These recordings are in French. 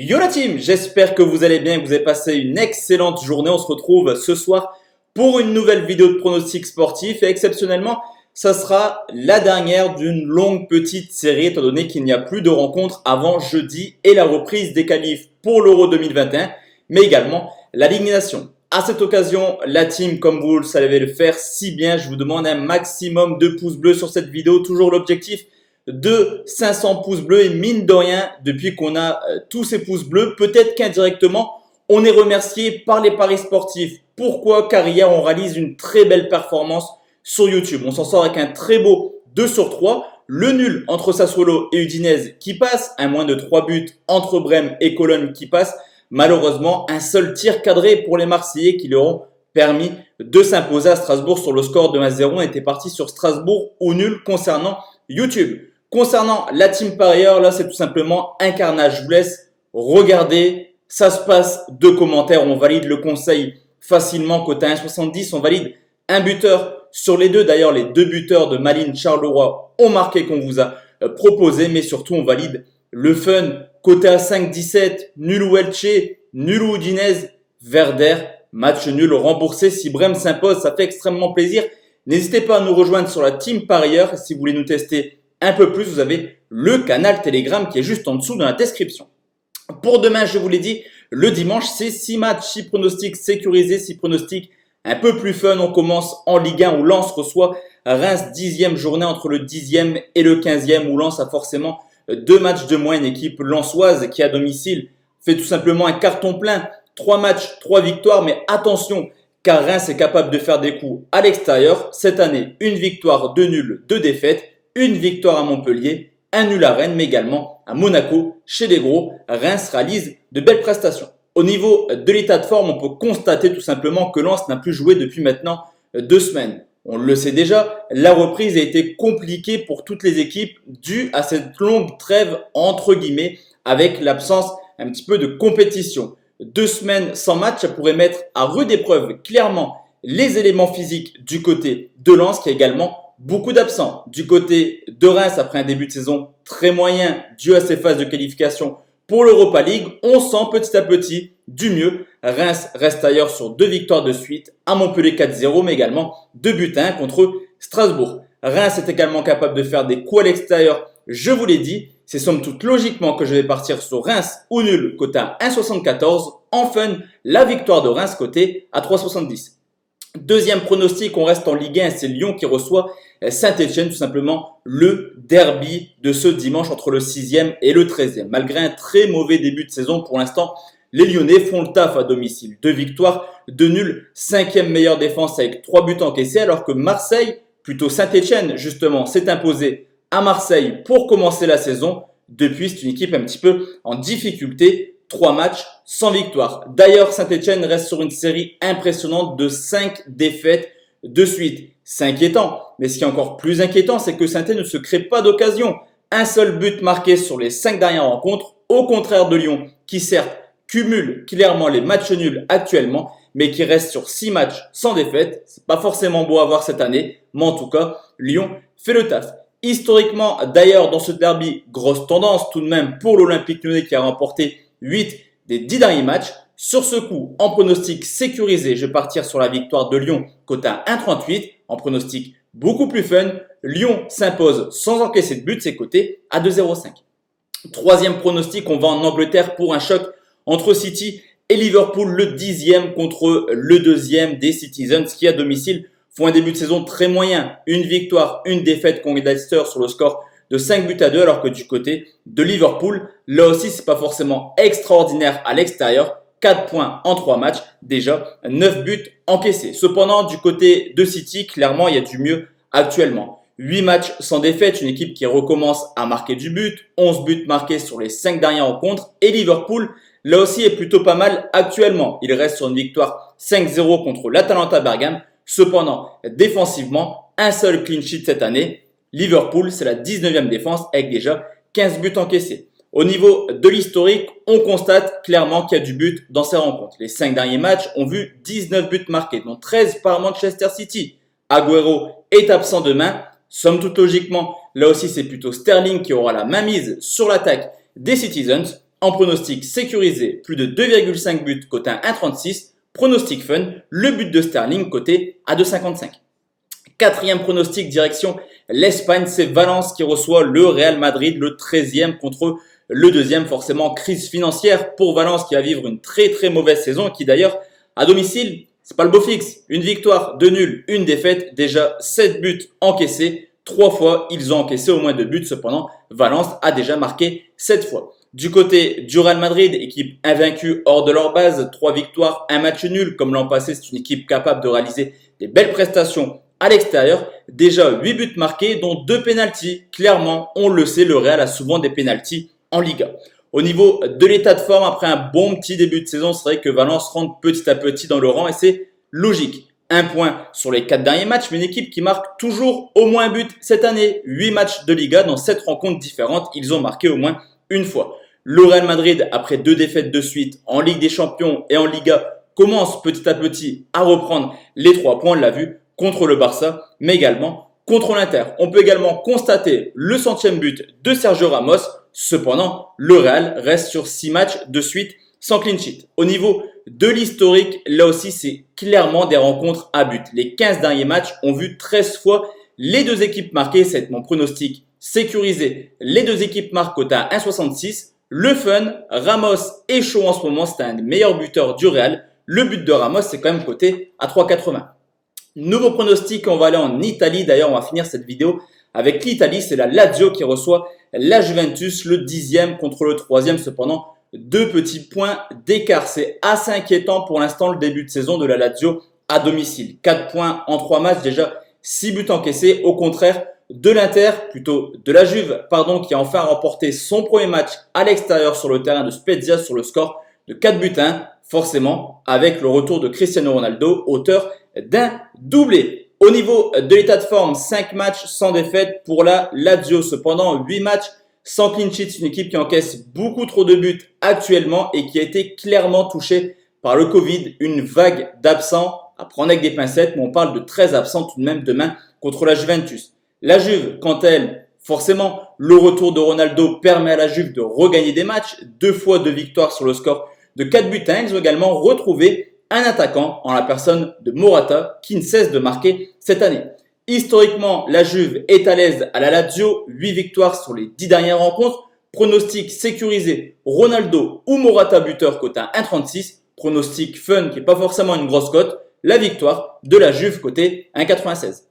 Yo la team, j'espère que vous allez bien, que vous avez passé une excellente journée. On se retrouve ce soir pour une nouvelle vidéo de pronostics sportifs et exceptionnellement, ça sera la dernière d'une longue petite série étant donné qu'il n'y a plus de rencontres avant jeudi et la reprise des qualifs pour l'Euro 2021, mais également la Ligue des Nations. À cette occasion, la team, comme vous le savez le faire si bien, je vous demande un maximum de pouces bleus sur cette vidéo. Toujours l'objectif de 500 pouces bleus et mine de rien, depuis qu'on a tous ces pouces bleus, peut-être qu'indirectement, on est remercié par les paris sportifs. Pourquoi? Car hier, on réalise une très belle performance sur YouTube. On s'en sort avec un très beau 2 sur 3. Le nul entre Sassuolo et Udinese qui passe, un moins de 3 buts entre Brême et Cologne qui passe. Malheureusement, un seul tir cadré pour les Marseillais qui leur ont permis de s'imposer à Strasbourg sur le score de 1-0. On était parti sur Strasbourg ou nul concernant YouTube. Concernant la team parieur, là c'est tout simplement un carnage. Je vous laisse regarder, ça se passe de commentaires. On valide le conseil facilement côté 1,70. On valide un buteur sur les deux. D'ailleurs, les deux buteurs de Malines, Charleroi ont marqué qu'on vous a proposé. Mais surtout, on valide le fun côté à 5,17. Nul ou Elche, nul ou Udinese, Verder, match nul remboursé. Si Brême s'impose, ça fait extrêmement plaisir. N'hésitez pas à nous rejoindre sur la team parieur. Si vous voulez nous tester un peu plus, vous avez le canal Telegram qui est juste en dessous dans la description. Pour demain, je vous l'ai dit, le dimanche, c'est 6 matchs, 6 pronostics sécurisés, 6 pronostics un peu plus fun. On commence en Ligue 1 où Lens reçoit Reims, 10e journée entre le 10e et le 15e où Lens a forcément 2 matchs de moins. Une équipe lensoise qui à domicile fait tout simplement un carton plein. 3 matchs, 3 victoires, mais attention car Reims est capable de faire des coups à l'extérieur. Cette année, une victoire, 2 nuls, 2 défaites. Une victoire à Montpellier, un nul à Rennes, mais également à Monaco. Chez les gros, Reims réalise de belles prestations. Au niveau de l'état de forme, on peut constater tout simplement que Lens n'a plus joué depuis maintenant 2 semaines. On le sait déjà, la reprise a été compliquée pour toutes les équipes due à cette longue trêve entre guillemets avec l'absence un petit peu de compétition. 2 semaines sans match, ça pourrait mettre à rude épreuve clairement les éléments physiques du côté de Lens qui a également beaucoup d'absents. Du côté de Reims, après un début de saison très moyen dû à ses phases de qualification pour l'Europa League, on sent petit à petit du mieux. Reims reste ailleurs sur 2 victoires de suite, à Montpellier 4-0, mais également 2 buts à 1 contre Strasbourg. Reims est également capable de faire des coups à l'extérieur, je vous l'ai dit. C'est somme toute logiquement que je vais partir sur Reims ou nul côté à 1,74. En fun, la victoire de Reims côté à 3,70. Deuxième pronostic, on reste en Ligue 1, c'est Lyon qui reçoit Saint-Etienne, tout simplement le derby de ce dimanche entre le 6e et le 13e. Malgré un très mauvais début de saison pour l'instant, les Lyonnais font le taf à domicile. 2 victoires, 2 nuls, 5e meilleure défense avec 3 buts encaissés, alors que Marseille, plutôt Saint-Etienne justement, s'est imposé à Marseille pour commencer la saison. Depuis, c'est une équipe un petit peu en difficulté. 3 matchs sans victoire. D'ailleurs, Saint-Etienne reste sur une série impressionnante de 5 défaites de suite. C'est inquiétant. Mais ce qui est encore plus inquiétant, c'est que Saint-Etienne ne se crée pas d'occasion. Un seul but marqué sur les 5 dernières rencontres, au contraire de Lyon, qui certes cumule clairement les matchs nuls actuellement, mais qui reste sur 6 matchs sans défaite. C'est pas forcément beau à voir cette année, mais en tout cas, Lyon fait le taf. Historiquement, d'ailleurs, dans ce derby, grosse tendance tout de même pour l'Olympique Lyonnais qui a remporté 8 des 10 derniers matchs. Sur ce coup, en pronostic sécurisé, je vais partir sur la victoire de Lyon côté à 1,38. En pronostic beaucoup plus fun, Lyon s'impose sans encaisser de but, c'est coté à 2,05. Troisième pronostic, on va en Angleterre pour un choc entre City et Liverpool, le 10e contre le 2e des Citizens qui à domicile font un début de saison très moyen. Une victoire, une défaite contre Leicester sur le score de 5 buts à 2, alors que du côté de Liverpool, là aussi, c'est pas forcément extraordinaire à l'extérieur. 4 points en 3 matchs, déjà 9 buts encaissés. Cependant, du côté de City, clairement, il y a du mieux actuellement. 8 matchs sans défaite, une équipe qui recommence à marquer du but, 11 buts marqués sur les 5 dernières rencontres. Et Liverpool, là aussi, est plutôt pas mal actuellement. Il reste sur une victoire 5-0 contre l'Atalanta Bergame. Cependant, défensivement, un seul clean sheet cette année. Liverpool, c'est la 19e défense avec déjà 15 buts encaissés. Au niveau de l'historique, on constate clairement qu'il y a du but dans ces rencontres. Les 5 derniers matchs ont vu 19 buts marqués, dont 13 par Manchester City. Agüero est absent demain. Somme toute logiquement, là aussi c'est plutôt Sterling qui aura la mainmise sur l'attaque des Citizens. En pronostic sécurisé, plus de 2,5 buts coté à 1,36. Pronostic fun, le but de Sterling coté à 2,55. Quatrième pronostic, direction l'Espagne, c'est Valence qui reçoit le Real Madrid, le 13e contre le 2e. Forcément, crise financière pour Valence qui va vivre une très mauvaise saison, qui d'ailleurs, à domicile, c'est pas le beau fixe. Une victoire, 2 nuls, une défaite, déjà 7 buts encaissés. 3 fois, ils ont encaissé au moins 2 buts. Cependant, Valence a déjà marqué 7 fois. Du côté du Real Madrid, équipe invaincue hors de leur base, 3 victoires, 1 match nul. Comme l'an passé, c'est une équipe capable de réaliser des belles prestations à l'extérieur. Déjà 8 buts marqués, dont 2 pénaltys. Clairement, on le sait, le Real a souvent des pénaltys en Liga. Au niveau de l'état de forme, après un bon petit début de saison, c'est vrai que Valence rentre petit à petit dans le rang et c'est logique. 1 point sur les 4 derniers matchs, mais une équipe qui marque toujours au moins un but cette année. 8 matchs de Liga dans 7 rencontres différentes, ils ont marqué au moins une fois. Le Real Madrid, après 2 défaites de suite en Ligue des Champions et en Liga, commence petit à petit à reprendre les 3 points, on l'a vu, contre le Barça, mais également contre l'Inter. On peut également constater le 100e but de Sergio Ramos. Cependant, le Real reste sur 6 matchs de suite sans clean sheet. Au niveau de l'historique, là aussi, c'est clairement des rencontres à but. Les 15 derniers matchs ont vu 13 fois les deux équipes marquer. C'est mon pronostic sécurisé. Les deux équipes marquent coté à 1,66. Le fun, Ramos est chaud en ce moment. C'est un des meilleurs buteurs du Real. Le but de Ramos, c'est quand même coté à 3,80. Nouveau pronostic, on va aller en Italie. D'ailleurs, on va finir cette vidéo avec l'Italie. C'est la Lazio qui reçoit la Juventus, le 10e contre le 3e. Cependant, 2 petits points d'écart. C'est assez inquiétant pour l'instant le début de saison de la Lazio à domicile. 4 points en 3 matchs, déjà 6 buts encaissés. Au contraire de l'Inter, plutôt de la Juve, qui a enfin remporté son premier match à l'extérieur sur le terrain de Spezia sur le score de 4 buts à 1. Forcément, avec le retour de Cristiano Ronaldo, auteur d'un doublé. Au niveau de l'état de forme, 5 matchs sans défaite pour la Lazio. Cependant, 8 matchs sans clean sheet. C'est une équipe qui encaisse beaucoup trop de buts actuellement et qui a été clairement touchée par le Covid. Une vague d'absents à prendre avec des pincettes, mais on parle de 13 absents tout de même demain contre la Juventus. La Juve, quant à elle, forcément, le retour de Ronaldo permet à la Juve de regagner des matchs. 2 fois 2 victoires sur le score de 4 buts à 1. Ils ont également retrouvé un attaquant en la personne de Morata qui ne cesse de marquer cette année. Historiquement, la Juve est à l'aise à la Lazio, 8 victoires sur les 10 dernières rencontres. Pronostic sécurisé, Ronaldo ou Morata buteur coté à 1,36. Pronostic fun qui n'est pas forcément une grosse cote, la victoire de la Juve coté à 1,96.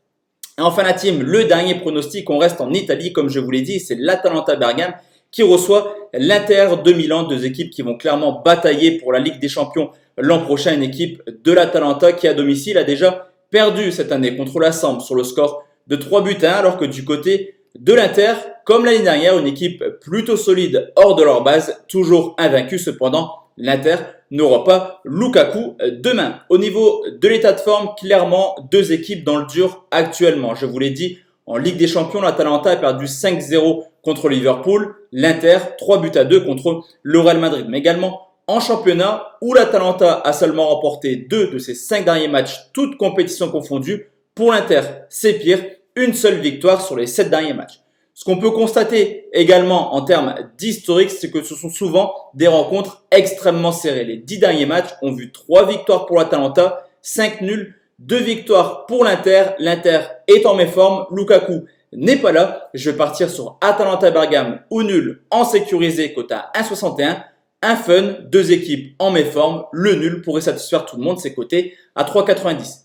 Et enfin la team, le dernier pronostic, on reste en Italie comme je vous l'ai dit, c'est l'Atalanta Bergame qui reçoit l'Inter de Milan, 2 équipes qui vont clairement batailler pour la Ligue des Champions l'an prochain. Une équipe de l'Atalanta qui à domicile a déjà perdu cette année contre la Samp sur le score de 3 buts à 1, alors que du côté de l'Inter, comme l'année dernière, une équipe plutôt solide hors de leur base, toujours invaincue. Cependant, l'Inter n'aura pas Lukaku demain. Au niveau de l'état de forme, clairement, 2 équipes dans le dur actuellement. Je vous l'ai dit, en Ligue des Champions, l'Atalanta a perdu 5-0 contre Liverpool. L'Inter, 3 buts à 2 contre le Real Madrid. Mais également en championnat, où l'Atalanta a seulement remporté 2 de ses 5 derniers matchs, toutes compétitions confondues. Pour l'Inter, c'est pire, une seule victoire sur les 7 derniers matchs. Ce qu'on peut constater également en termes d'historique, c'est que ce sont souvent des rencontres extrêmement serrées. Les 10 derniers matchs ont vu 3 victoires pour l'Atalanta, 5 nuls, 2 victoires pour l'Inter. L'Inter est en méforme, Lukaku n'est pas là. Je vais partir sur Atalanta Bergame ou nul en sécurisé coté à 1,61. Un fun, 2 équipes en méforme, le nul pourrait satisfaire tout le monde, c'est coté à 3,90.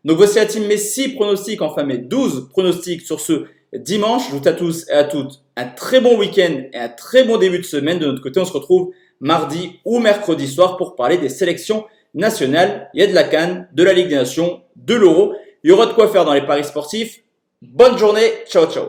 Donc voici la team, mes 6 pronostics, enfin mes 12 pronostics sur ce dimanche. Je vous souhaite à tous et à toutes un très bon week-end et un très bon début de semaine. De notre côté, on se retrouve mardi ou mercredi soir pour parler des sélections nationales. Il y a de la CAN, de la Ligue des Nations, de l'Euro. Il y aura de quoi faire dans les paris sportifs. Bonne journée, ciao ciao.